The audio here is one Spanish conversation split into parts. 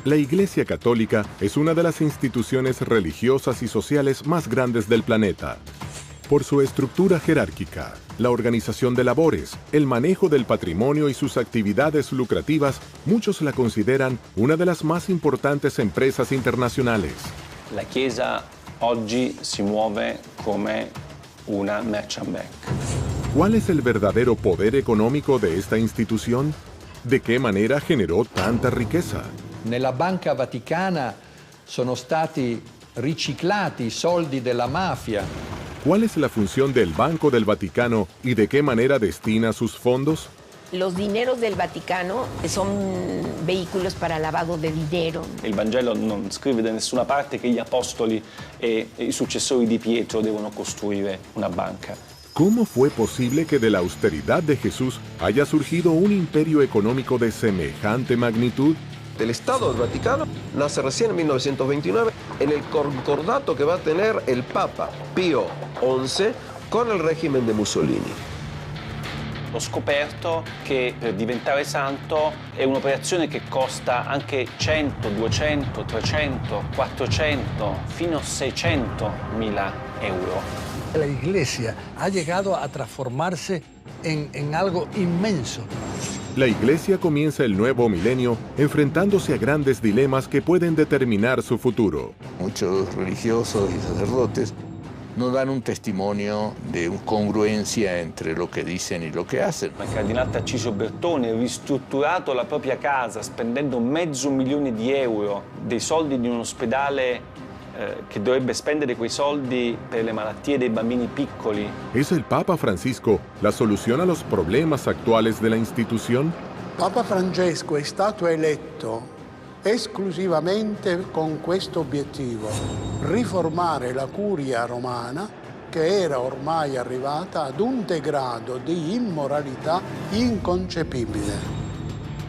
La Iglesia Católica es una de las instituciones religiosas y sociales más grandes del planeta. Por su estructura jerárquica, la organización de labores, el manejo del patrimonio y sus actividades lucrativas, muchos la consideran una de las más importantes empresas internacionales. La Chiesa oggi si muove come una merchant bank. ¿Cuál es el verdadero poder económico de esta institución? ¿De qué manera generó tanta riqueza? Nella Banca Vaticana sono stati riciclati i soldi della mafia. ¿Cuál es la función del Banco del Vaticano y de qué manera destina sus fondos? Los dineros del Vaticano son vehículos para lavado de dinero. Il Vangelo non scrive da nessuna parte che gli apostoli e i successori di Pietro devono costruire una banca. ¿Cómo fue posible que de la austeridad de Jesús haya surgido un imperio económico de semejante magnitud? El Estado del Vaticano nace recién en 1929 en el concordato que va a tener el Papa Pío XI con il regime di Mussolini. Ho scoperto che per diventare santo è un'operazione che costa anche 100, 200, 300, 400, fino a 600 mila euro. La Iglesia ha llegado a transformarse en algo inmenso. La Iglesia comienza el nuevo milenio enfrentándose a grandes dilemas que pueden determinar su futuro. Muchos religiosos y sacerdotes no dan un testimonio de congruencia entre lo che dicono e lo che hacen. Il cardinale Tarcisio Bertone ha ristrutturato la propria casa spendendo €500.000 dei soldi di un ospedale che dovrebbe spendere quei soldi per le malattie dei bambini piccoli. ¿Es el Papa Francisco la solución a los problemas actuales de la institución? Papa Francesco è stato eletto esclusivamente con questo obiettivo: riformare la curia romana, che era ormai arrivata ad un degrado di immoralità inconcepibile.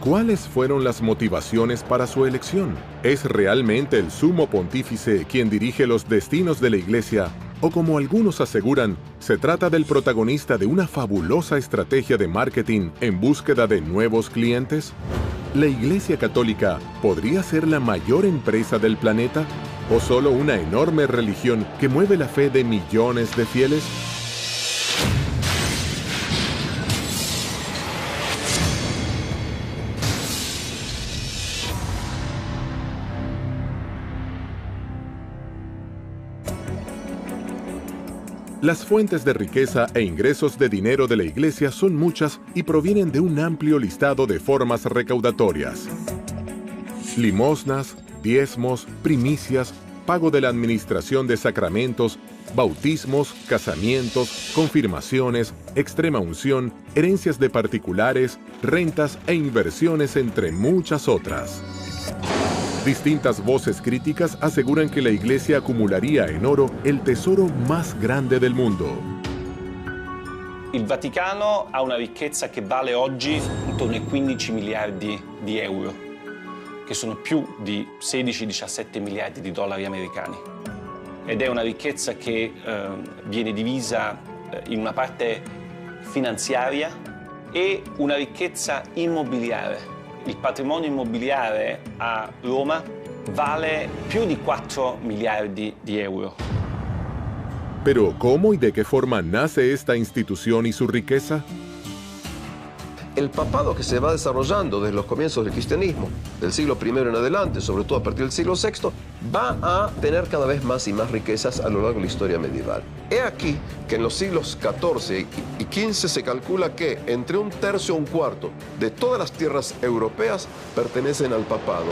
¿Cuáles fueron las motivaciones para su elección? ¿Es realmente el sumo pontífice quien dirige los destinos de la Iglesia? ¿O como algunos aseguran, se trata del protagonista de una fabulosa estrategia de marketing en búsqueda de nuevos clientes? ¿La Iglesia Católica podría ser la mayor empresa del planeta? ¿O solo una enorme religión que mueve la fe de millones de fieles? Las fuentes de riqueza e ingresos de dinero de la Iglesia son muchas y provienen de un amplio listado de formas recaudatorias. Limosnas, diezmos, primicias, pago de la administración de sacramentos, bautismos, casamientos, confirmaciones, extrema unción, herencias de particulares, rentas e inversiones, entre muchas otras. Distintas voces críticas aseguran que la Iglesia acumularía en oro el tesoro más grande del mundo. Il Vaticano ha una ricchezza che vale oggi intorno ai 15 miliardi di euro, che sono più di 16-17 miliardi di dollari americani. Ed è una ricchezza che viene divisa in una parte finanziaria e una ricchezza immobiliare. Il patrimonio immobiliare a Roma vale più di 4 miliardi di euro. Pero, ¿cómo y de qué forma nace esta institución y su riqueza? El papado que se va desarrollando desde los comienzos del cristianismo, del siglo I en adelante, sobre todo a partir del siglo VI, va a tener cada vez más y más riquezas a lo largo de la historia medieval. He aquí que en los siglos XIV y XV se calcula que entre un tercio y un cuarto de todas las tierras europeas pertenecen al papado.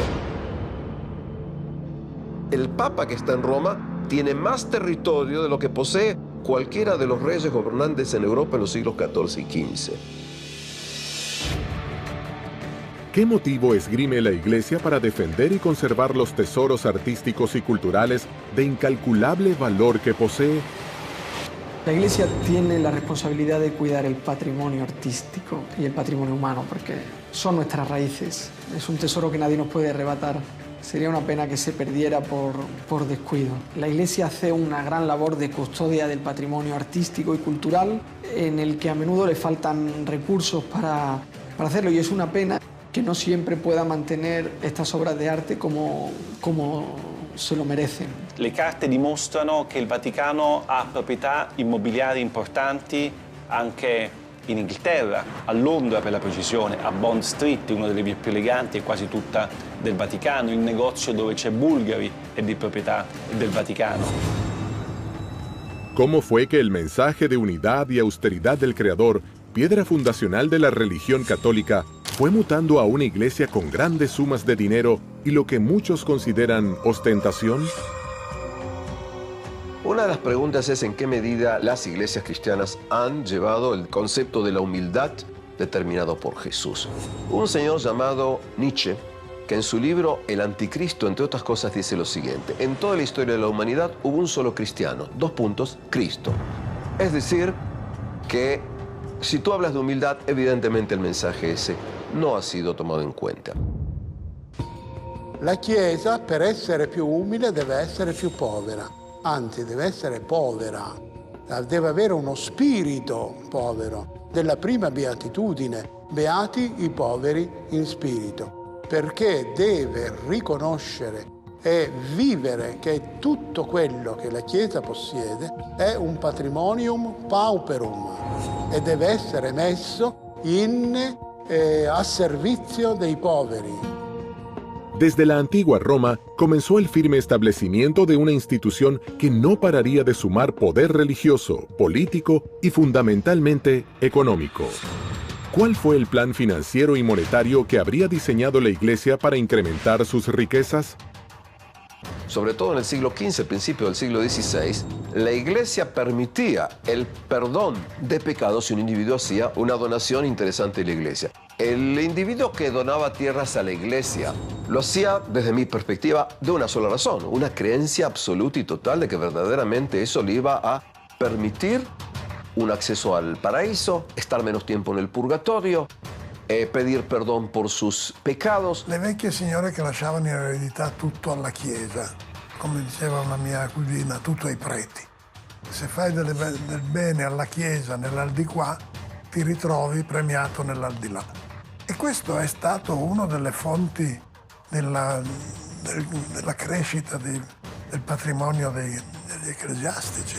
El papa que está en Roma tiene más territorio de lo que posee cualquiera de los reyes gobernantes en Europa en los siglos XIV y XV. ¿Qué motivo esgrime la Iglesia para defender y conservar los tesoros artísticos y culturales de incalculable valor que posee? La Iglesia tiene la responsabilidad de cuidar el patrimonio artístico y el patrimonio humano, porque son nuestras raíces. Es un tesoro que nadie nos puede arrebatar. Sería una pena que se perdiera por descuido. La Iglesia hace una gran labor de custodia del patrimonio artístico y cultural, en el que a menudo le faltan recursos para hacerlo, y es una pena. que no siempre pueda mantener estas obras de arte como se lo merecen. Le carte dimostrano che il Vaticano ha proprietà immobiliari importanti anche in Inghilterra, a Londra per la precisione, a Bond Street, una delle vie più eleganti e quasi tutta del Vaticano. Il negozio dove c'è Bulgari è di proprietà del Vaticano. ¿Cómo fue que el mensaje de unidad y austeridad del Creador, piedra fundacional de la religión católica, fue mutando a una iglesia con grandes sumas de dinero y lo que muchos consideran ostentación? Una de las preguntas es en qué medida las iglesias cristianas han llevado el concepto de la humildad determinado por Jesús. Un señor llamado Nietzsche, que en su libro El Anticristo, entre otras cosas, dice lo siguiente: en toda la historia de la humanidad hubo un solo cristiano, Cristo. Es decir, que si tú hablas de humildad, evidentemente el mensaje ese no ha sido tomado en cuenta. La Chiesa, per essere più umile, deve essere più povera. Anzi, deve essere povera, deve avere uno spirito povero. Della prima beatitudine, beati i poveri in spirito, perché deve riconoscere e vivere che tutto quello che la Chiesa possiede è un patrimonium pauperum e deve essere messo a servizio dei poveri. Desde la antigua Roma comenzó el firme establecimiento de una institución que no pararía de sumar poder religioso, político y fundamentalmente económico. ¿Cuál fue el plan financiero y monetario que habría diseñado la Iglesia para incrementar sus riquezas? Sobre todo en el siglo XV, principio del siglo XVI, la Iglesia permitía el perdón de pecados si un individuo hacía una donación interesante a la Iglesia. El individuo que donaba tierras a la Iglesia lo hacía, desde mi perspectiva, de una sola razón: una creencia absoluta y total de que verdaderamente eso le iba a permitir un acceso al paraíso, estar menos tiempo en el purgatorio, pedir perdón por sus pecados. Le vecchie signore che lasciavano in eredità tutto alla Chiesa, come diceva una mia cugina, tutto ai preti. Se fai del bene alla Chiesa nell'aldilà, ti ritrovi premiato nell'aldilà. E questo è stato una delle fonti della crescita del patrimonio degli ecclesiastici.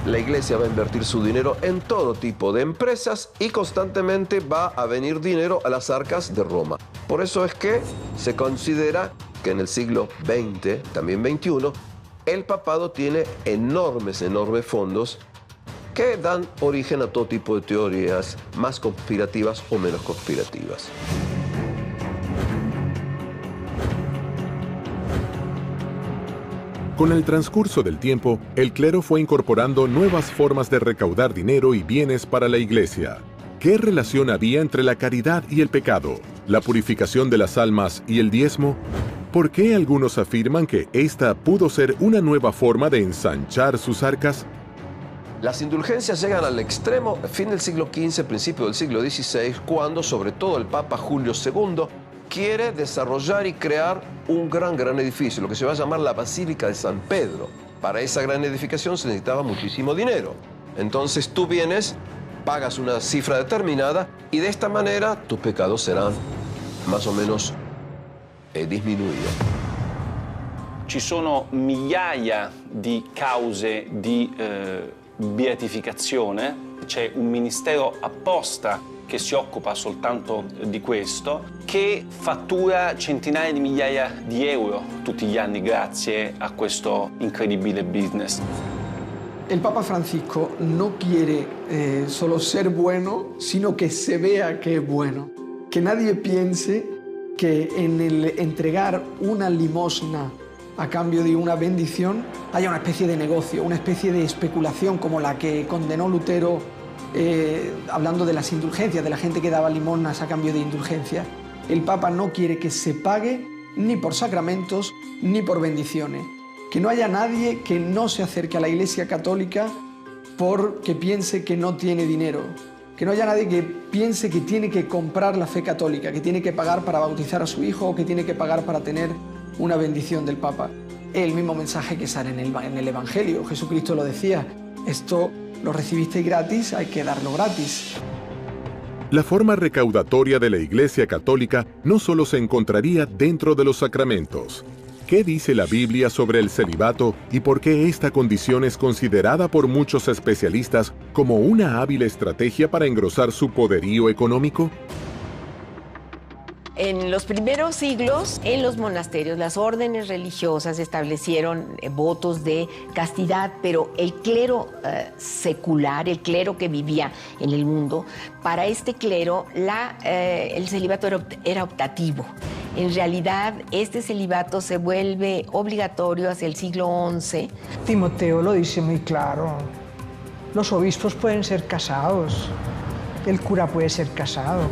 La Iglesia va a invertir su dinero en todo tipo de empresas y constantemente va a venir dinero a las arcas de Roma. Por eso es que se considera que en el siglo XX, también XXI, el papado tiene enormes fondos que dan origen a todo tipo de teorías más conspirativas o menos conspirativas. Con el transcurso del tiempo, el clero fue incorporando nuevas formas de recaudar dinero y bienes para la Iglesia. ¿Qué relación había entre la caridad y el pecado, la purificación de las almas y el diezmo? ¿Por qué algunos afirman que esta pudo ser una nueva forma de ensanchar sus arcas? Las indulgencias llegan al extremo fin del siglo XV, principio del siglo XVI, cuando sobre todo el Papa Julio II quiere desarrollar y crear un gran edificio, lo que se va a llamar la Basílica de San Pedro. Para esa gran edificación se necesitaba muchísimo dinero. Entonces tú vienes, pagas una cifra determinada y de esta manera tus pecados serán más o menos disminuidos. Ci sono migliaia di cause di beatificazione, c'è un ministero apposta che si occupa soltanto di questo, che fattura centinaia di migliaia di euro tutti gli anni grazie a questo incredibile business. El Papa Francisco no quiere solo ser bueno, sino que se vea que es bueno. Que nadie piense que en el entregar una limosna a cambio de una bendición haya una especie de negocio, una especie de especulación como la que condenó Lutero hablando de las indulgencias, de la gente que daba limosnas a cambio de indulgencias. El Papa no quiere que se pague ni por sacramentos ni por bendiciones. Que no haya nadie que no se acerque a la Iglesia Católica porque piense que no tiene dinero. Que no haya nadie que piense que tiene que comprar la fe católica, que tiene que pagar para bautizar a su hijo o que tiene que pagar para tener una bendición del Papa. El mismo mensaje que sale en el Evangelio. Jesucristo lo decía, esto lo recibisteis gratis, hay que darlo gratis. La forma recaudatoria de la Iglesia Católica no solo se encontraría dentro de los sacramentos. ¿Qué dice la Biblia sobre el celibato y por qué esta condición es considerada por muchos especialistas como una hábil estrategia para engrosar su poderío económico? En los primeros siglos, en los monasterios, las órdenes religiosas establecieron votos de castidad, pero el clero secular, el clero que vivía en el mundo, para este clero el celibato era optativo. En realidad, este celibato se vuelve obligatorio hacia el siglo XI. Timoteo lo dice muy claro. Los obispos pueden ser casados, el cura puede ser casado.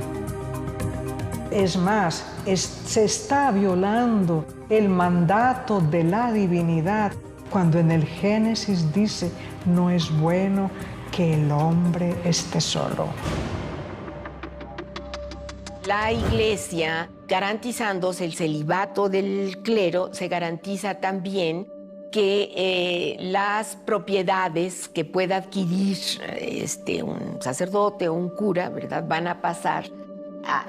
Es más, se está violando el mandato de la divinidad cuando en el Génesis dice, no es bueno que el hombre esté solo. La Iglesia, garantizándose el celibato del clero, se garantiza también que las propiedades que pueda adquirir un sacerdote o un cura, ¿verdad?, van a pasar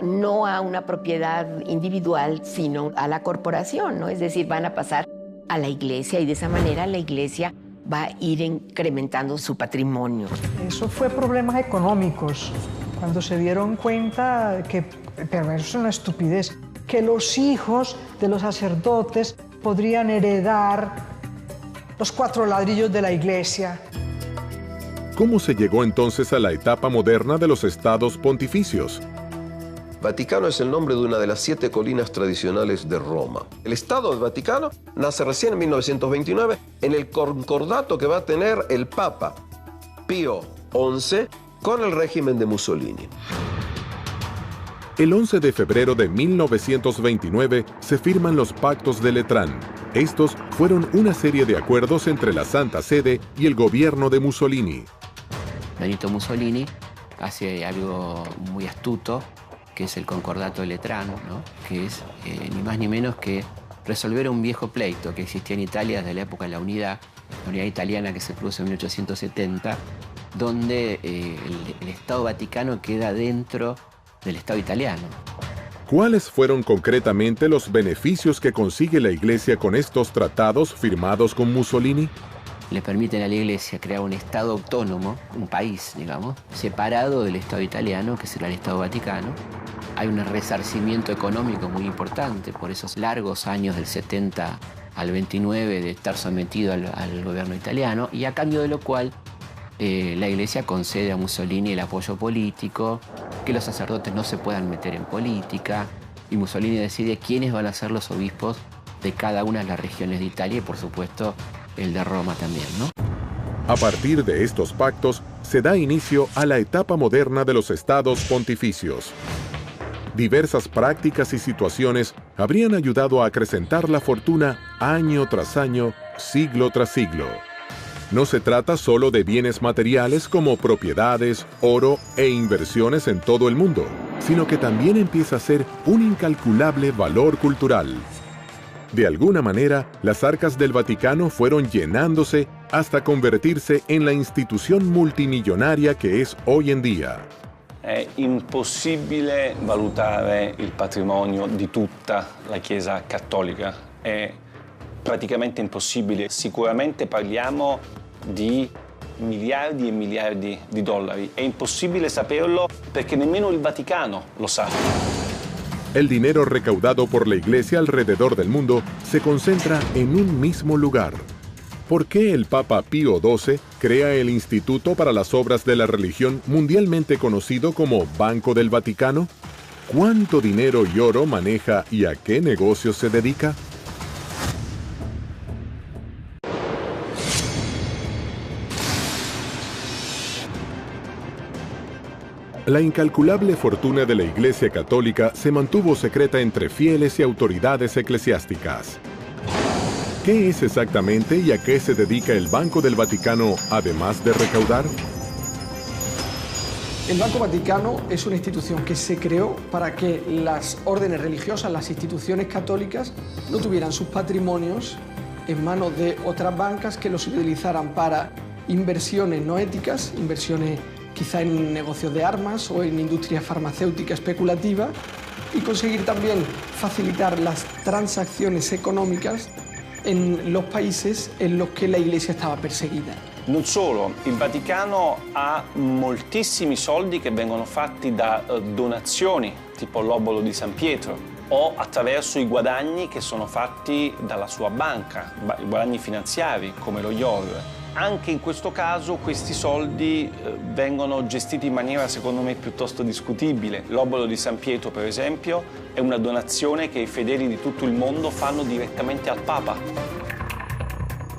no a una propiedad individual, sino a la corporación, ¿no? Es decir, van a pasar a la Iglesia y de esa manera la Iglesia va a ir incrementando su patrimonio. Eso fue problemas económicos, cuando se dieron cuenta que, pero eso es una estupidez, que los hijos de los sacerdotes podrían heredar los 4 ladrillos de la Iglesia. ¿Cómo se llegó entonces a la etapa moderna de los estados pontificios? Vaticano es el nombre de una de las 7 colinas tradicionales de Roma. El Estado del Vaticano nace recién en 1929 en el concordato que va a tener el Papa Pío XI con el régimen de Mussolini. El 11 de febrero de 1929 se firman los Pactos de Letrán. Estos fueron una serie de acuerdos entre la Santa Sede y el gobierno de Mussolini. Benito Mussolini hace algo muy astuto, que es el Concordato de Letrán, ¿no? Que es ni más ni menos que resolver un viejo pleito que existía en Italia desde la época de la unidad italiana que se produce en 1870, donde el Estado Vaticano queda dentro del Estado italiano. ¿Cuáles fueron concretamente los beneficios que consigue la Iglesia con estos tratados firmados con Mussolini? Le permiten a la Iglesia crear un Estado autónomo, un país, digamos, separado del Estado italiano, que será el Estado Vaticano. Hay un resarcimiento económico muy importante por esos largos años del 70 al 29 de estar sometido al gobierno italiano, y a cambio de lo cual la Iglesia concede a Mussolini el apoyo político, que los sacerdotes no se puedan meter en política, y Mussolini decide quiénes van a ser los obispos de cada una de las regiones de Italia y, por supuesto, el de Roma también, ¿no? A partir de estos pactos, se da inicio a la etapa moderna de los estados pontificios. Diversas prácticas y situaciones habrían ayudado a acrecentar la fortuna año tras año, siglo tras siglo. No se trata solo de bienes materiales como propiedades, oro e inversiones en todo el mundo, sino que también empieza a ser un incalculable valor cultural. De alguna manera, las arcas del Vaticano fueron llenándose hasta convertirse en la institución multimillonaria que es hoy en día. È impossibile valutare il patrimonio di tutta la Chiesa cattolica. È praticamente impossibile. Sicuramente parliamo di miliardi e miliardi di dollari. È impossibile saperlo perché nemmeno il Vaticano lo sa. El dinero recaudado por la Iglesia alrededor del mundo se concentra en un mismo lugar. ¿Por qué el Papa Pío XII crea el Instituto para las Obras de la Religión, mundialmente conocido como Banco del Vaticano? ¿Cuánto dinero y oro maneja y a qué negocios se dedica? La incalculable fortuna de la Iglesia Católica se mantuvo secreta entre fieles y autoridades eclesiásticas. ¿Qué es exactamente y a qué se dedica el Banco del Vaticano, además de recaudar? El Banco Vaticano es una institución que se creó para que las órdenes religiosas, las instituciones católicas, no tuvieran sus patrimonios en manos de otras bancas que los utilizaran para inversiones no éticas, inversiones quizá en negocios de armas o en industria farmacéutica especulativa, y conseguir también facilitar las transacciones económicas en los países en los che la Iglesia stava perseguita. Non solo, il Vaticano ha moltissimi soldi che vengono fatti da donazioni, tipo l'obolo di San Pietro, o attraverso i guadagni che sono fatti dalla sua banca, i guadagni finanziari come lo IOR. Anche in questo caso questi soldi vengono gestiti in maniera secondo me piuttosto discutibile. L'obolo di San Pietro, per esempio, è una donazione che i fedeli di tutto il mondo fanno direttamente al Papa.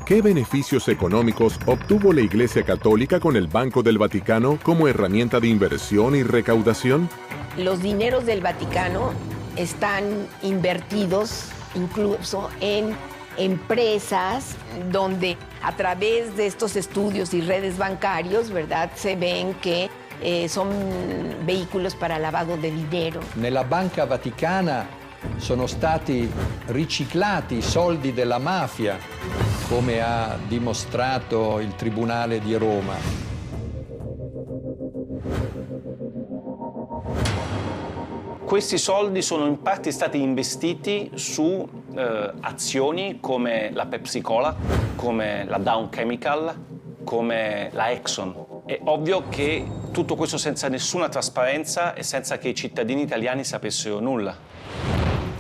¿Qué beneficios económicos obtuvo la Iglesia Católica con el Banco del Vaticano como herramienta de inversión y recaudación? Los dineros del Vaticano están invertidos incluso en empresas donde a través de estos estudios y redes bancarios, ¿verdad?, se ven que son vehículos para lavado de dinero. Nella Banca Vaticana sono stati riciclati i soldi della mafia, come ha dimostrato il Tribunale di Roma. Questi soldi sono in parte stati investiti su azioni come la Pepsi Cola, come la Dow Chemical, come la Exxon. È ovvio che tutto questo senza nessuna trasparenza e senza che i cittadini italiani sapessero nulla.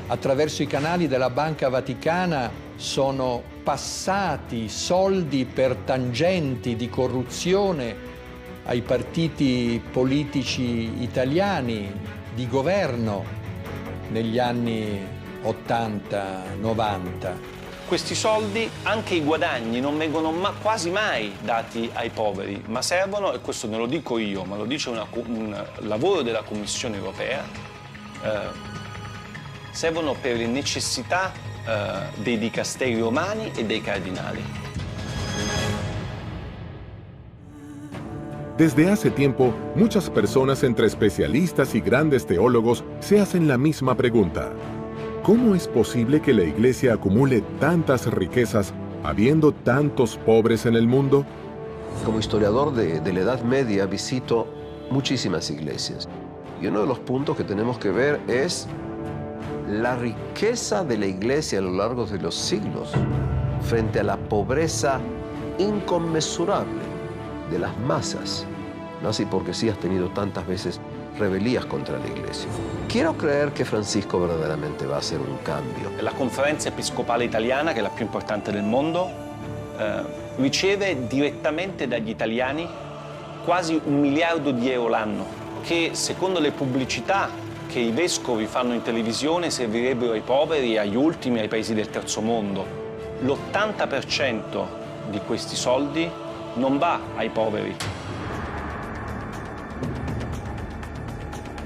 Attraverso i canali della Banca Vaticana sono passati soldi per tangenti di corruzione ai partiti politici italiani di governo negli anni 80-90. Questi soldi, anche i guadagni, non vengono quasi mai dati ai poveri, ma servono, e questo non lo dico io, ma lo dice un lavoro della Commissione europea, servono per le necessità dei dicasteri romani e dei cardinali. Desde hace tiempo, muchas personas entre especialistas y grandes teólogos se hacen la misma pregunta. ¿Cómo es posible que la Iglesia acumule tantas riquezas habiendo tantos pobres en el mundo? Como historiador de la Edad Media visito muchísimas iglesias. Y uno de los puntos que tenemos que ver es la riqueza de la Iglesia a lo largo de los siglos frente a la pobreza inconmensurable de las masas. No así porque sí has tenido tantas veces rebelías contra la Iglesia. Quiero creer que Francisco verdaderamente va a hacer un cambio. La Conferenza Episcopale Italiana, che è la più importante del mondo, riceve direttamente dagli italiani quasi 1 miliardo di euro l'anno, che secondo le pubblicità che i vescovi fanno in televisione servirebbero ai poveri, agli ultimi, ai paesi del terzo mondo. L'80% di questi soldi non va ai poveri.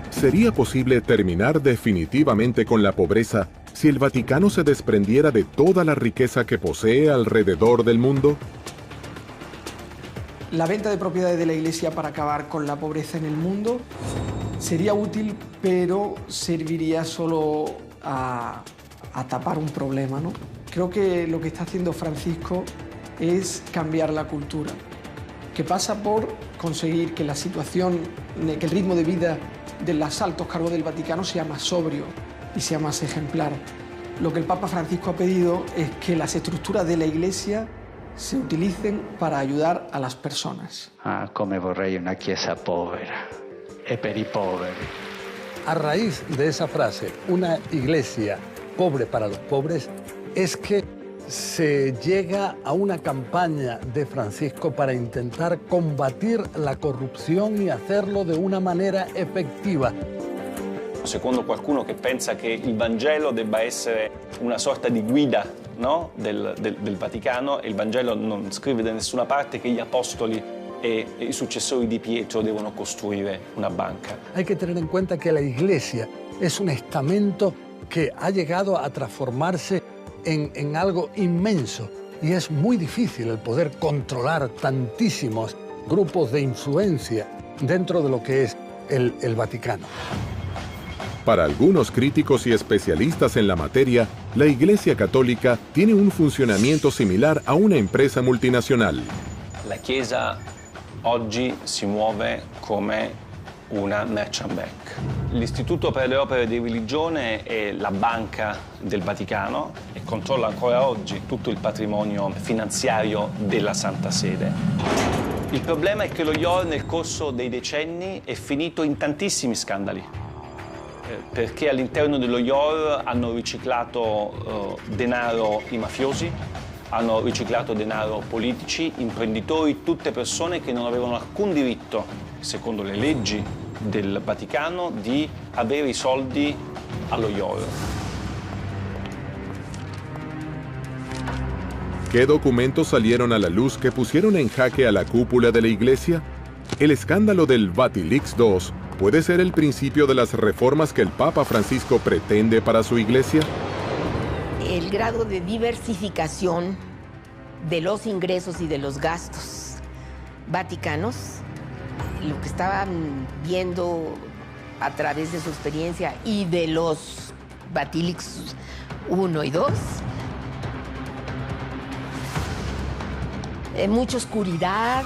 ¿Sería posible terminar definitivamente con la pobreza si el Vaticano se desprendiera de toda la riqueza que posee alrededor del mundo? La venta de propiedades de la Iglesia para acabar con la pobreza en el mundo sería útil, pero serviría solo a tapar un problema, ¿no? Creo que lo que está haciendo Francisco es cambiar la cultura, que pasa por conseguir que la situación, que el ritmo de vida de los altos cargos del Vaticano sea más sobrio y sea más ejemplar. Lo que el Papa Francisco ha pedido es que las estructuras de la Iglesia se utilicen para ayudar a las personas. Ah, come vorrei una chiesa povera e per i poveri. A raíz de esa frase, una iglesia pobre para los pobres, es que se llega a una campaña de Francisco para intentar combatir la corrupción y hacerlo de una manera effettiva. Secondo qualcuno che pensa che il Vangelo debba essere una sorta di guida, no? del Vaticano, e il Vangelo non scrive da nessuna parte che gli apostoli e i successori di Pietro devono costruire una banca. Hay que tener en cuenta que la Iglesia es un estamento que ha llegado a transformarse en algo inmenso, y es muy difícil el poder controlar tantísimos grupos de influencia dentro de lo que es el Vaticano. Para algunos críticos y especialistas en la materia, la Iglesia Católica tiene un funcionamiento similar a una empresa multinacional. La Chiesa oggi si muove come una merchant bank. L'Istituto per le opere di religione è la banca del Vaticano e controlla ancora oggi tutto il patrimonio finanziario della Santa Sede. Il problema è che lo IOR nel corso dei decenni è finito in tantissimi scandali, perché all'interno dello IOR hanno riciclato denaro i mafiosi, hanno riciclato denaro politici, imprenditori, tutte persone che non avevano alcun diritto, secondo le leggi del Vaticano, di avere i soldi allo IOR. ¿Qué documentos salieron a la luz que pusieron en jaque a la cúpula de la Iglesia? El escándalo del Vatilix II puede ser el principio de las reformas que el Papa Francisco pretende para su Iglesia. El grado de diversificación de los ingresos y de los gastos vaticanos, lo que estaban viendo a través de su experiencia y de los Vatilix I y II, mucha oscuridad,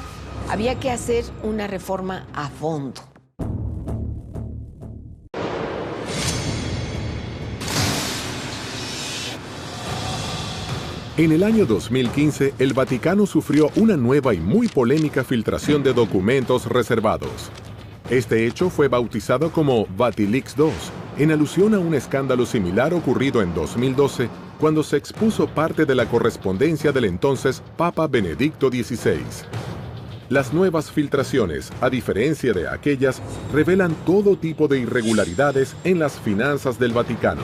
había que hacer una reforma a fondo. En el año 2015, el Vaticano sufrió una nueva y muy polémica filtración de documentos reservados. Este hecho fue bautizado como Vatilix II, en alusión a un escándalo similar ocurrido en 2012, cuando se expuso parte de la correspondencia del entonces Papa Benedicto XVI. Las nuevas filtraciones, a diferencia de aquellas, revelan todo tipo de irregolaridades en las finanzas del Vaticano.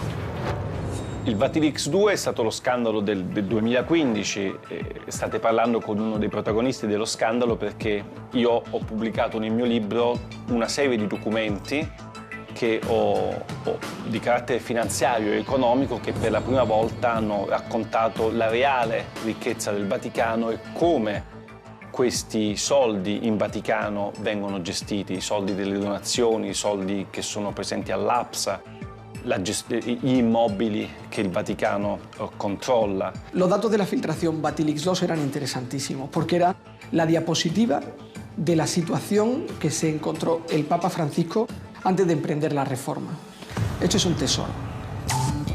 Il Vatilix II è stato lo scandalo del 2015, state parlando con uno dei protagonisti dello scandalo perché io ho pubblicato nel mio libro una serie di documenti che ho di carattere finanziario e economico che per la prima volta hanno raccontato la reale ricchezza del Vaticano e come questi soldi in Vaticano vengono gestiti, i soldi delle donazioni, i soldi che sono presenti all'APSA, gli immobili que el Vaticano controla. Los datos de la filtración Vatilix II eran interesantísimos porque era la diapositiva de la situación que se encontró el Papa Francisco antes de emprender la reforma. Esto es un tesoro.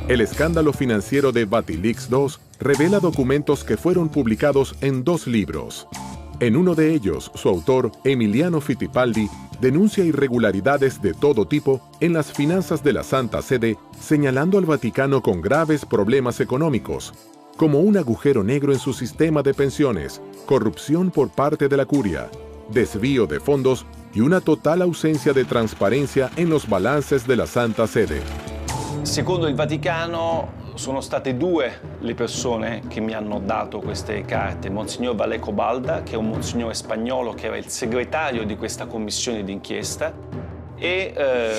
El escándalo financiero de Vatilix II revela documentos que fueron publicados en 2 libros. En uno de ellos, su autor, Emiliano Fittipaldi, denuncia irregularidades de todo tipo en las finanzas de la Santa Sede, señalando al Vaticano con graves problemas económicos, como un agujero negro en su sistema de pensiones, corrupción por parte de la curia, desvío de fondos y una total ausencia de transparencia en los balances de la Santa Sede. Secondo il Vaticano sono state 2 le persone che mi hanno dato queste carte, Monsignor Valeco Balda, che è un monsignore spagnolo che era il segretario di questa commissione d'inchiesta, e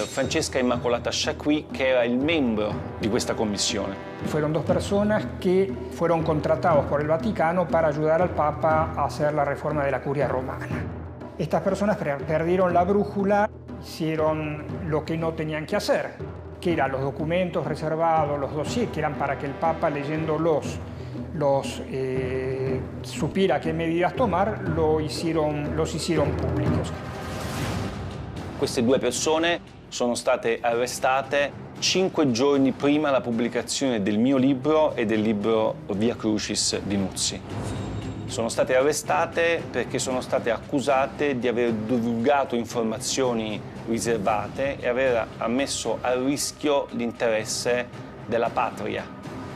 Francesca Immacolata Chacqui, che era il membro di questa commissione. Fueron 2 personas que fueron contratados por el Vaticano para ayudar al Papa a hacer la reforma de la curia romana. Estas personas perdieron la brújula, hicieron lo que no tenían que hacer, que eran los documentos reservados, los dossiers, que eran para que el Papa leyéndolos supiera qué medidas tomar, los hicieron públicos. Queste 2 persone sono state arrestate 5 giorni prima la pubblicazione del mio libro e del libro Via Crucis di Nuzzi. Sono state arrestate perché sono state accusate di aver divulgato informazioni riservate e aver messo a rischio l'interesse della patria,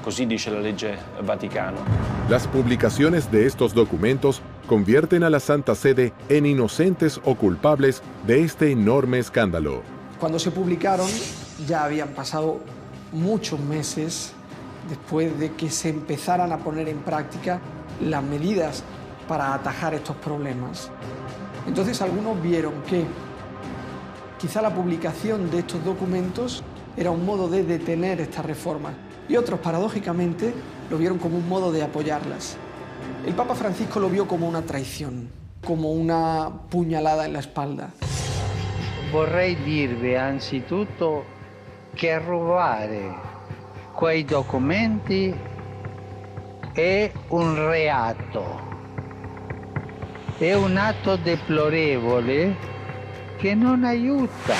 così dice la legge Vaticano. Las publicaciones de estos documentos convierten a la Santa Sede en inocentes o culpables de este enorme escándalo. Cuando se publicaron ya habían pasado muchos meses después de que se empezaran a poner en práctica las medidas para atajar estos problemas. Entonces algunos vieron que quizá la publicación de estos documentos era un modo de detener estas reformas y otros, paradójicamente, lo vieron como un modo de apoyarlas. El Papa Francisco lo vio como una traición, como una puñalada en la espalda. Vorrei dirvi anzitutto che rubare quei documenti è un reato. è un atto deplorevole che non aiuta.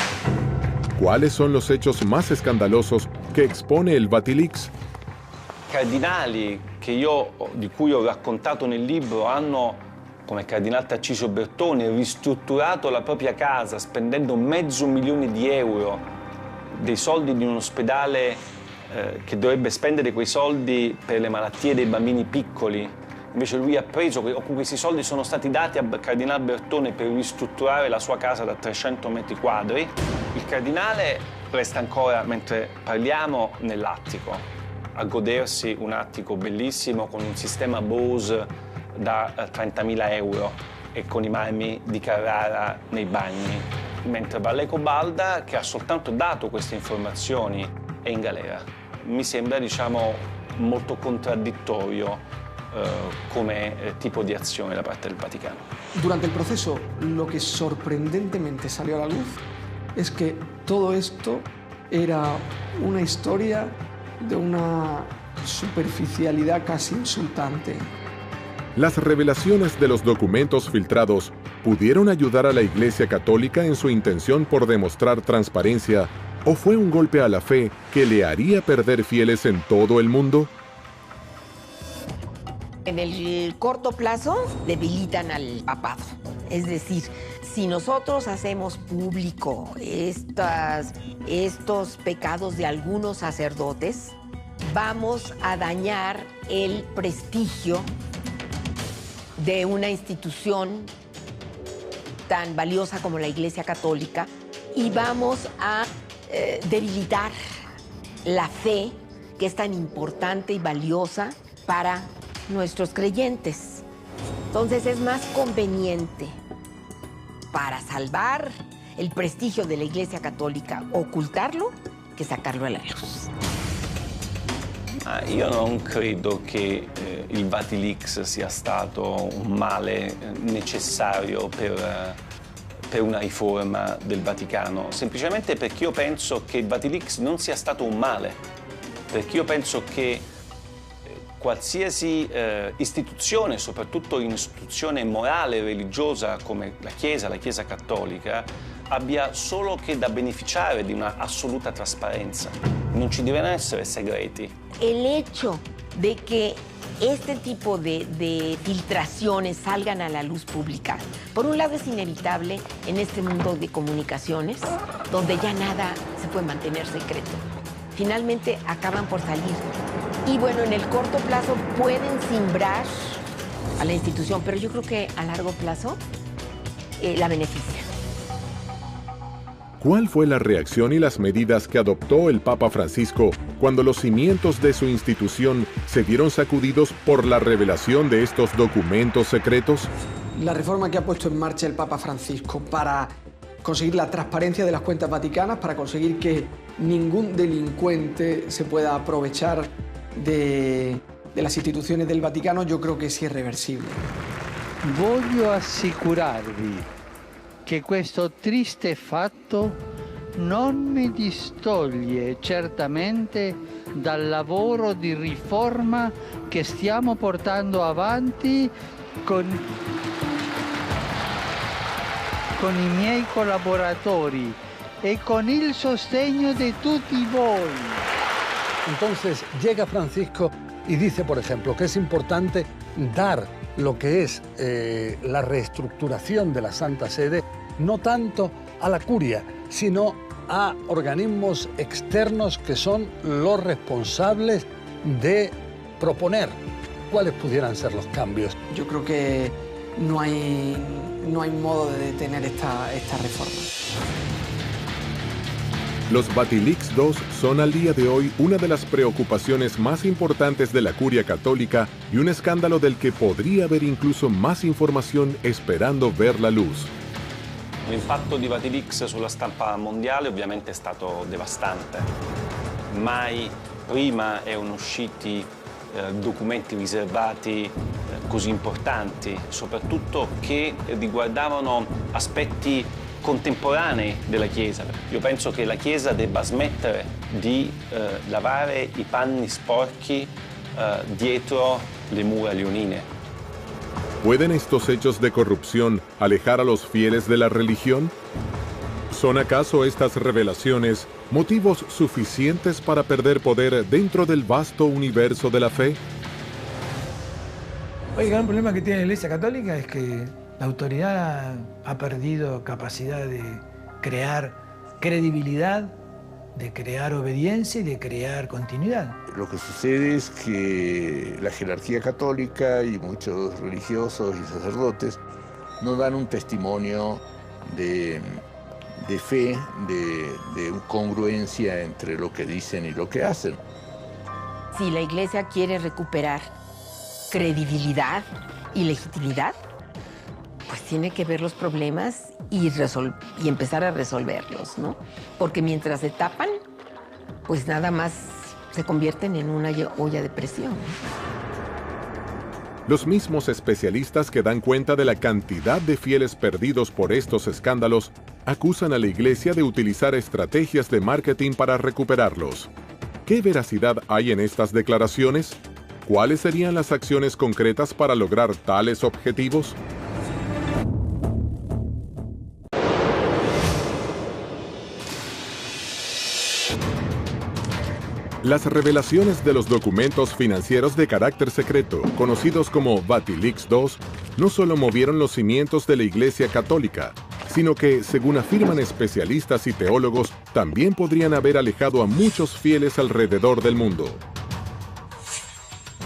¿Cuáles son los hechos más escandalosos que expone el Vatilix? Cardinali di cui ho raccontato nel libro hanno, come il cardinale Tarcisio Bertone, ristrutturato la propria casa spendendo €500.000 dei soldi di un ospedale che dovrebbe spendere quei soldi per le malattie dei bambini piccoli. Invece lui ha preso, questi soldi sono stati dati al cardinale Bertone per ristrutturare la sua casa da 300 metri quadri. Il cardinale resta ancora, mentre parliamo, nell'attico, a godersi un attico bellissimo con un sistema Bose da €30.000 e con i marmi di Carrara nei bagni, mentre Valleco Balda, che ha soltanto dato queste informazioni, è in galera. Mi sembra, diciamo, molto contraddittorio come tipo di acción da parte del Vaticano. Durante el proceso, lo que sorprendentemente salió a la luz es que todo esto era una historia de una superficialidad casi insultante. Las revelaciones de los documentos filtrados pudieron ayudar a la Iglesia Católica en su intención por demostrar transparencia, ¿o fue un golpe a la fe que le haría perder fieles en todo el mundo? En el corto plazo debilitan al papado. Es decir, si nosotros hacemos público estos pecados de algunos sacerdotes, vamos a dañar el prestigio de una institución tan valiosa como la Iglesia Católica y vamos a debilitar la fe que es tan importante y valiosa para nuestros creyentes. Entonces es más conveniente para salvar el prestigio de la Iglesia Católica ocultarlo che sacarlo alla luz. Io non credo che il Vatilix sia stato un male necessario per una riforma del Vaticano, semplicemente perché io penso che il Vatilix non sia stato un male, perché io penso che qualsiasi istituzione, soprattutto un'istituzione morale e religiosa come la Chiesa Cattolica, abbia solo che da beneficiare di una assoluta trasparenza. Non ci devono essere segreti. El hecho de que este tipo de filtraciones salgan a la luz pública, por un lado es inevitable en este mundo de comunicaciones, donde ya nada se puede mantener secreto. Finalmente acaban por salir. Y bueno, en el corto plazo pueden simbrar a la institución, pero yo creo que a largo plazo la beneficia. ¿Cuál fue la reacción y las medidas que adoptó el Papa Francisco cuando los cimientos de su institución se vieron sacudidos por la revelación de estos documentos secretos? La reforma que ha puesto en marcha el Papa Francisco para conseguir la transparencia de las cuentas vaticanas, para conseguir que ningún delincuente se pueda aprovechar de las instituciones del Vaticano, yo creo que sí es irreversible. Voglio assicurarvi che questo triste fatto non mi distoglie certamente dal lavoro di riforma che stiamo portando avanti con i miei collaboratori e con il sostegno di tutti voi. Entonces llega Francisco y dice, por ejemplo, que es importante dar lo que es la reestructuración de la Santa Sede, no tanto a la curia, sino a organismos externos que son los responsables de proponer cuáles pudieran ser los cambios. Yo creo que no hay modo de detener esta reforma. Los Vatilix II son al día de hoy una de las preocupaciones más importantes de la Curia Católica y un escándalo del que podría haber incluso más información esperando ver la luz. L'impatto di Vatilix sulla stampa mondiale ovviamente è stato devastante. Mai prima erano usciti documenti riservati così importanti, soprattutto che riguardavano aspetti contemporanei della Chiesa. Io penso che la Chiesa debba smettere di lavare i panni sporchi dietro le mura leonine. ¿Pueden estos hechos de corrupción alejar a los fieles de la religión? ¿Son acaso estas revelaciones motivos suficientes para perder poder dentro del vasto universo de la fe? El gran problema que tiene la Iglesia Católica es que la autoridad ha perdido capacidad de crear credibilidad, de crear obediencia y de crear continuidad. Lo que sucede es que la jerarquía católica y muchos religiosos y sacerdotes no dan un testimonio de fe, de congruencia entre lo que dicen y lo que hacen. Si la Iglesia quiere recuperar credibilidad y legitimidad, pues tiene que ver los problemas y empezar a resolverlos, ¿no? Porque mientras se tapan, pues nada más se convierten en una olla de presión. Los mismos especialistas que dan cuenta de la cantidad de fieles perdidos por estos escándalos acusan a la Iglesia de utilizar estrategias de marketing para recuperarlos. ¿Qué veracidad hay en estas declaraciones? ¿Cuáles serían las acciones concretas para lograr tales objetivos? Las revelaciones de los documentos financieros de carácter secreto, conocidos como Vatilix II, no solo movieron los cimientos de la Iglesia Católica, sino que, según afirman especialistas y teólogos, también podrían haber alejado a muchos fieles alrededor del mundo.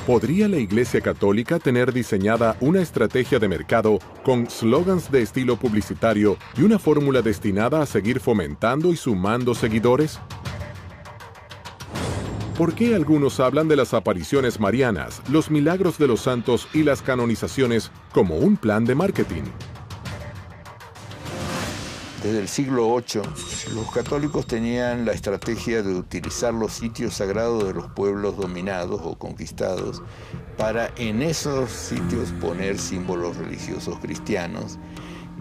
¿Podría la Iglesia Católica tener diseñada una estrategia de mercado con slogans de estilo publicitario y una fórmula destinada a seguir fomentando y sumando seguidores? ¿Por qué algunos hablan de las apariciones marianas, los milagros de los santos y las canonizaciones como un plan de marketing? Desde el siglo VIII, los católicos tenían la estrategia de utilizar los sitios sagrados de los pueblos dominados o conquistados para en esos sitios poner símbolos religiosos cristianos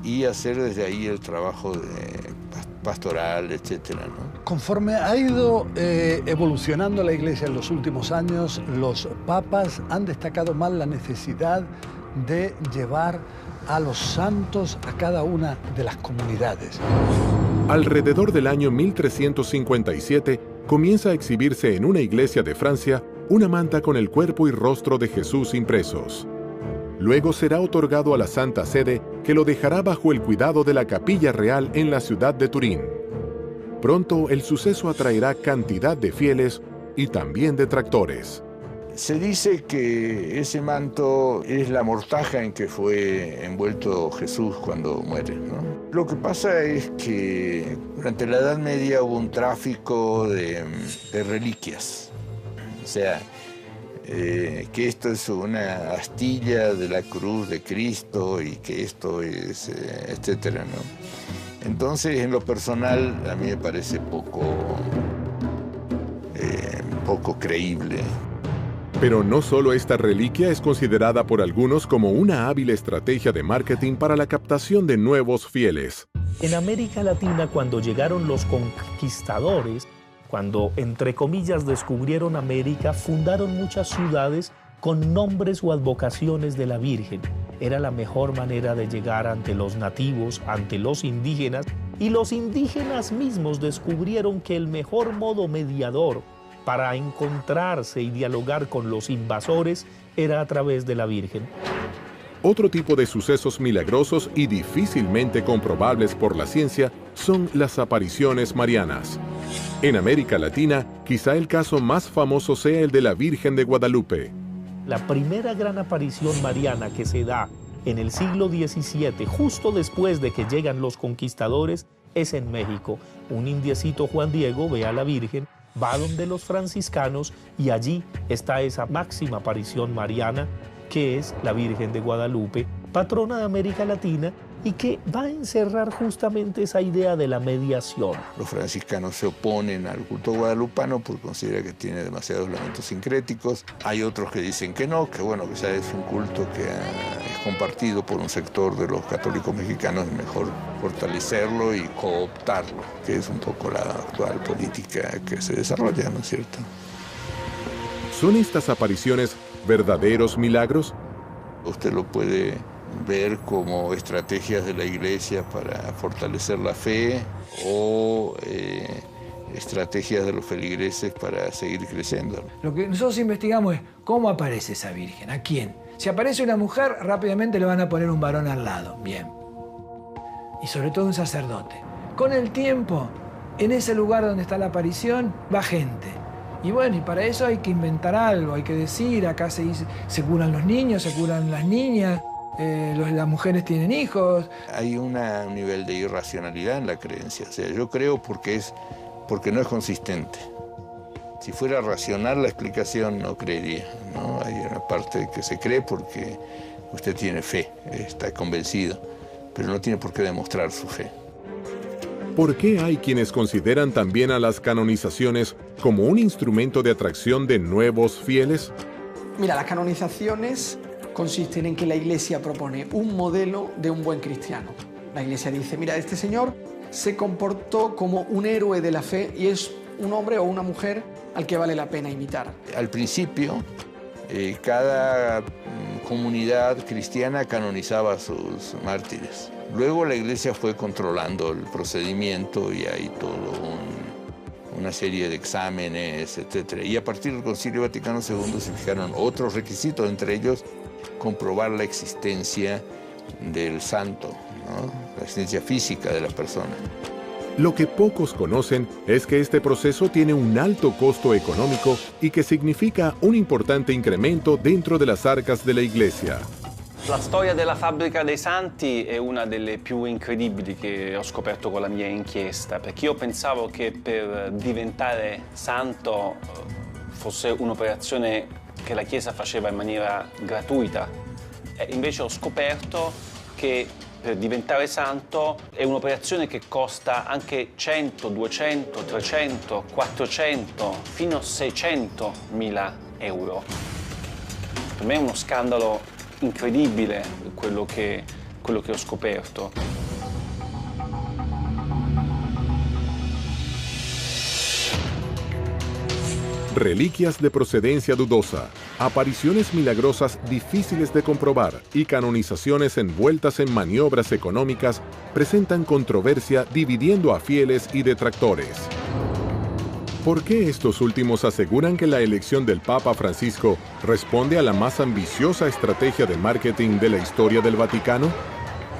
y hacer desde ahí el trabajo pastoral, etcétera, ¿no? Conforme ha ido evolucionando la Iglesia en los últimos años, los papas han destacado más la necesidad de llevar a los santos a cada una de las comunidades. Alrededor del año 1357 comienza a exhibirse en una iglesia de Francia una manta con el cuerpo y rostro de Jesús impresos. Luego será otorgado a la Santa Sede, que lo dejará bajo el cuidado de la Capilla Real en la ciudad de Turín. Pronto el suceso atraerá cantidad de fieles y también detractores. Se dice que ese manto es la mortaja en que fue envuelto Jesús cuando muere, ¿no? Lo que pasa es que durante la Edad Media hubo un tráfico de reliquias. O sea, que esto es una astilla de la cruz de Cristo y que esto es, etcétera, ¿no? Entonces, en lo personal, a mí me parece poco creíble. Pero no solo esta reliquia es considerada por algunos como una hábil estrategia de marketing para la captación de nuevos fieles. En América Latina, cuando llegaron los conquistadores, cuando, entre comillas, descubrieron América, fundaron muchas ciudades con nombres o advocaciones de la Virgen. Era la mejor manera de llegar ante los nativos, ante los indígenas, y los indígenas mismos descubrieron que el mejor modo mediador para encontrarse y dialogar con los invasores era a través de la Virgen. Otro tipo de sucesos milagrosos y difícilmente comprobables por la ciencia son las apariciones marianas. En América Latina, quizá el caso más famoso sea el de la Virgen de Guadalupe. La primera gran aparición mariana que se da en el siglo XVII, justo después de que llegan los conquistadores, es en México. Un indiecito Juan Diego ve a la Virgen, va donde los franciscanos y allí está esa máxima aparición mariana que es la Virgen de Guadalupe, patrona de América Latina y que va a encerrar justamente esa idea de la mediación. Los franciscanos se oponen al culto guadalupano porque consideran que tiene demasiados elementos sincréticos. Hay otros que dicen que no, que bueno, que ya es un culto que es compartido por un sector de los católicos mexicanos, es mejor fortalecerlo y cooptarlo, que es un poco la actual política que se desarrolla, ¿no es cierto? ¿Son estas apariciones verdaderos milagros? Usted lo puede ver como estrategias de la Iglesia para fortalecer la fe o estrategias de los feligreses para seguir creciendo. Lo que nosotros investigamos es cómo aparece esa Virgen, a quién. Si aparece una mujer, rápidamente le van a poner un varón al lado, bien. Y sobre todo un sacerdote. Con el tiempo, en ese lugar donde está la aparición, va gente. Y bueno, y para eso hay que inventar algo, hay que decir, acá se curan los niños, se curan las niñas, las mujeres tienen hijos. Hay un nivel de irracionalidad en la creencia. O sea, yo creo porque no es consistente. Si fuera racional la explicación no creería, ¿no? Hay una parte que se cree porque usted tiene fe, está convencido, pero no tiene por qué demostrar su fe. ¿Por qué hay quienes consideran también a las canonizaciones como un instrumento de atracción de nuevos fieles? Mira, las canonizaciones consisten en que la Iglesia propone un modelo de un buen cristiano. La Iglesia dice, mira, este señor se comportó como un héroe de la fe y es un hombre o una mujer al que vale la pena imitar. Al principio, cada comunidad cristiana canonizaba a sus mártires. Luego la Iglesia fue controlando el procedimiento y hay toda una serie de exámenes, etc. Y a partir del Concilio Vaticano II se fijaron otros requisitos, entre ellos comprobar la existencia del santo, ¿no? La existencia física de la persona. Lo que pocos conocen es que este proceso tiene un alto costo económico y que significa un importante incremento dentro de las arcas de la Iglesia. La storia della fabbrica dei santi è una delle più incredibili che ho scoperto con la mia inchiesta, perché io pensavo che per diventare santo fosse un'operazione che la Chiesa faceva in maniera gratuita. E invece ho scoperto che per diventare santo è un'operazione che costa anche 100, 200, 300, 400, fino a 600.000 euro. Per me è uno scandalo incredibile quello che ho scoperto. Reliquias de procedencia dudosa, apariciones milagrosas difíciles de comprobar y canonizaciones envueltas en maniobras económicas presentan controversia dividiendo a fieles y detractores. ¿Por qué estos últimos aseguran que la elección del Papa Francisco responde a la más ambiciosa estrategia de marketing de la historia del Vaticano?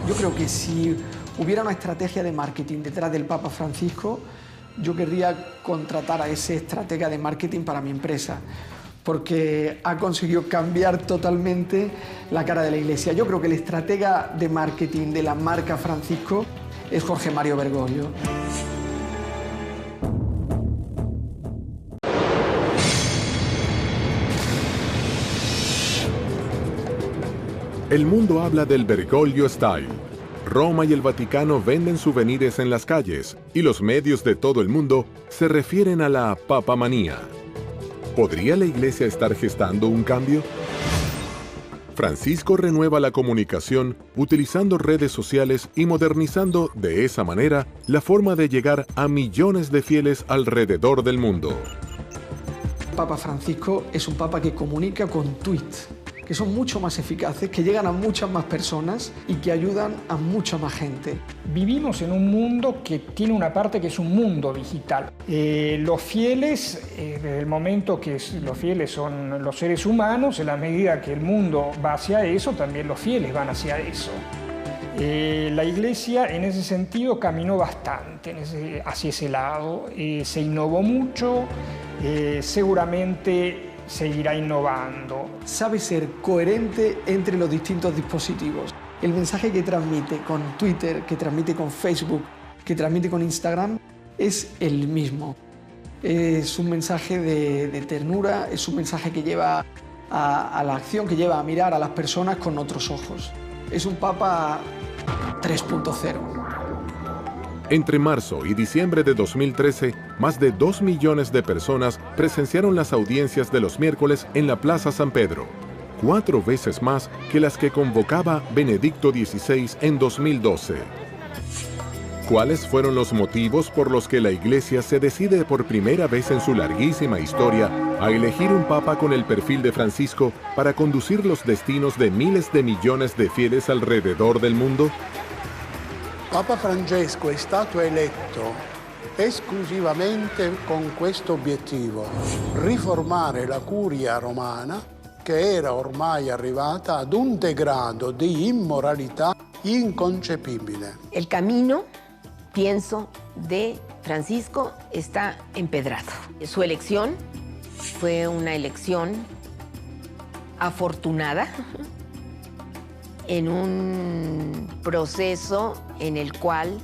Yo creo que si hubiera una estrategia de marketing detrás del Papa Francisco, yo querría contratar a ese estratega de marketing para mi empresa, porque ha conseguido cambiar totalmente la cara de la Iglesia. Yo creo que el estratega de marketing de la marca Francisco es Jorge Mario Bergoglio. El mundo habla del Bergoglio Style. Roma y el Vaticano venden souvenirs en las calles y los medios de todo el mundo se refieren a la papamanía. ¿Podría la Iglesia estar gestando un cambio? Francisco renueva la comunicación utilizando redes sociales y modernizando de esa manera la forma de llegar a millones de fieles alrededor del mundo. Papa Francisco es un papa que comunica con tweets, que son mucho más eficaces, que llegan a muchas más personas y que ayudan a mucha más gente. Vivimos en un mundo que tiene una parte que es un mundo digital. Los fieles, desde el momento que los fieles son los seres humanos, en la medida que el mundo va hacia eso, también los fieles van hacia eso. La Iglesia en ese sentido caminó bastante hacia ese lado, se innovó mucho, seguramente seguirá innovando. Sabe ser coherente entre los distintos dispositivos. El mensaje que transmite con Twitter, que transmite con Facebook, que transmite con Instagram, es el mismo. Es un mensaje de ternura, es un mensaje que lleva a la acción, que lleva a mirar a las personas con otros ojos. Es un Papa 3.0. Entre marzo y diciembre de 2013, más de 2 millones de personas presenciaron las audiencias de los miércoles en la Plaza San Pedro, 4 veces más que las que convocaba Benedicto XVI en 2012. ¿Cuáles fueron los motivos por los que la Iglesia se decide por primera vez en su larguísima historia a elegir un papa con el perfil de Francisco para conducir los destinos de miles de millones de fieles alrededor del mundo? Papa Francesco è stato eletto esclusivamente con questo obiettivo: riformare la curia romana, che era ormai arrivata ad un degrado di immoralità inconcepibile. El camino, pienso, de Francisco está empedrado. Su elección fue una elección afortunada en un proceso en el cual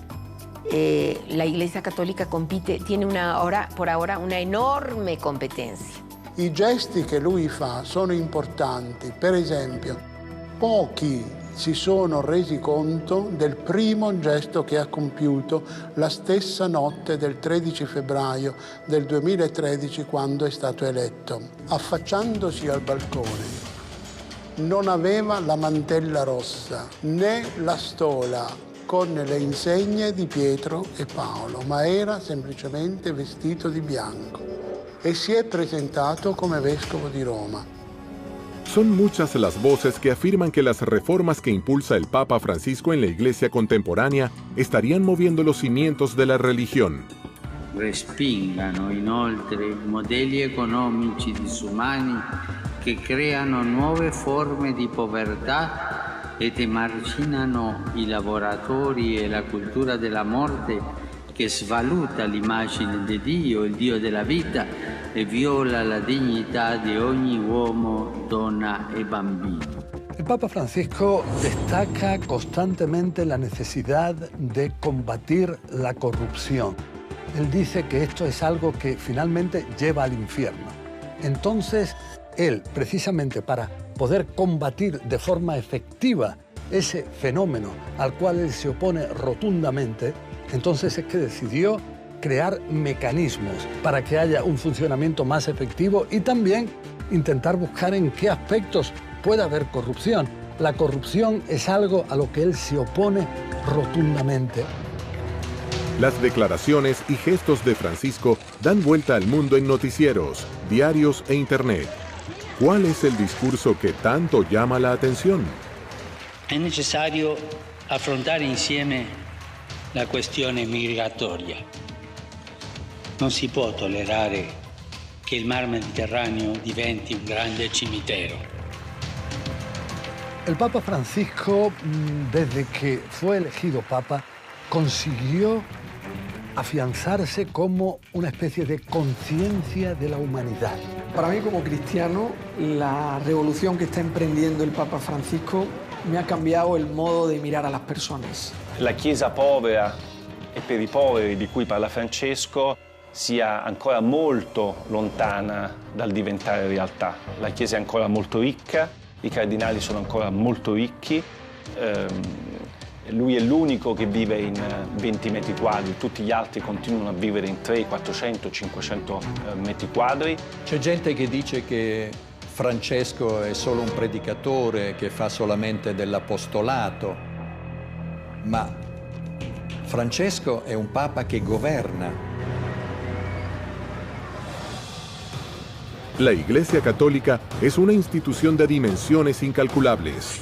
la Iglesia Cattolica compite, tiene por ahora una enorme competencia. I gesti che lui fa sono importanti. Per esempio, pochi si sono resi conto del primo gesto che ha compiuto la stessa notte del 13 febbraio del 2013, quando è stato eletto. Affacciandosi al balcone, non aveva la mantella rossa né la stola con le insegne di Pietro e Paolo, ma era semplicemente vestito di bianco e si è presentato come vescovo di Roma. Son muchas las voces que afirman que las reformas que impulsa el Papa Francisco en la Iglesia contemporánea estarían moviendo los cimientos de la religión. Respingano inoltre modelli economici disumani che creano nuove forme di povertà ed emarginano i lavoratori e la cultura della morte, che svaluta l'immagine di Dio, il Dio della vita, e viola la dignità di ogni uomo, donna e bambino. El Papa Francisco destaca constantemente la necesidad de combatir la corrupción. Él dice que esto es algo que finalmente lleva al infierno. Entonces, él, precisamente para poder combatir de forma efectiva ese fenómeno al cual él se opone rotundamente, entonces es que decidió crear mecanismos para que haya un funcionamiento más efectivo y también intentar buscar en qué aspectos puede haber corrupción. La corrupción es algo a lo que él se opone rotundamente. Las declaraciones y gestos de Francisco dan vuelta al mundo en noticieros, diarios e internet. ¿Cuál es el discurso que tanto llama la atención? È necessario affrontare insieme la questione migratoria. Non si può tollerare che il mar Mediterraneo diventi un grande cimitero. El Papa Francisco, desde que fue elegido Papa, consiguió afianzarse como una especie de conciencia de la humanidad. Para mí, como cristiano, la revolución que está emprendiendo el Papa Francisco me ha cambiado el modo de mirar a las personas. La Chiesa povera e per i poveri di cui parla Francesco sia ancora molto lontana dal diventare realtà. La Chiesa è ancora molto ricca, i cardinali sono ancora molto ricchi, lui è l'unico che vive in 20 metri quadri, tutti gli altri continuano a vivere in 300, 400, 500 metri quadri. C'è gente che dice che Francesco è solo un predicatore che fa solamente dell'apostolato, ma Francesco è un papa che governa. La Iglesia Católica es una institución de dimensiones incalculables.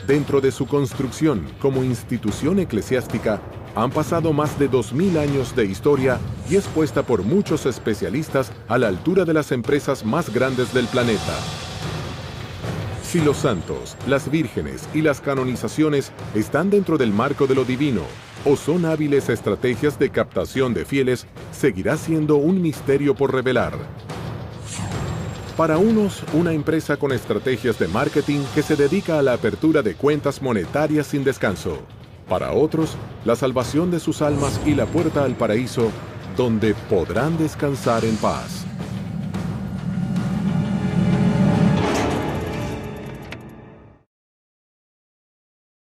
Dentro de su construcción como institución eclesiástica, han pasado más de 2000 años de historia y es puesta por muchos especialistas a la altura de las empresas más grandes del planeta. Si los santos, las vírgenes y las canonizaciones están dentro del marco de lo divino o son hábiles estrategias de captación de fieles, seguirá siendo un misterio por revelar. Para unos, una empresa con estrategias de marketing que se dedica a la apertura de cuentas monetarias sin descanso. Para otros, la salvación de sus almas y la puerta al paraíso, donde podrán descansar en paz.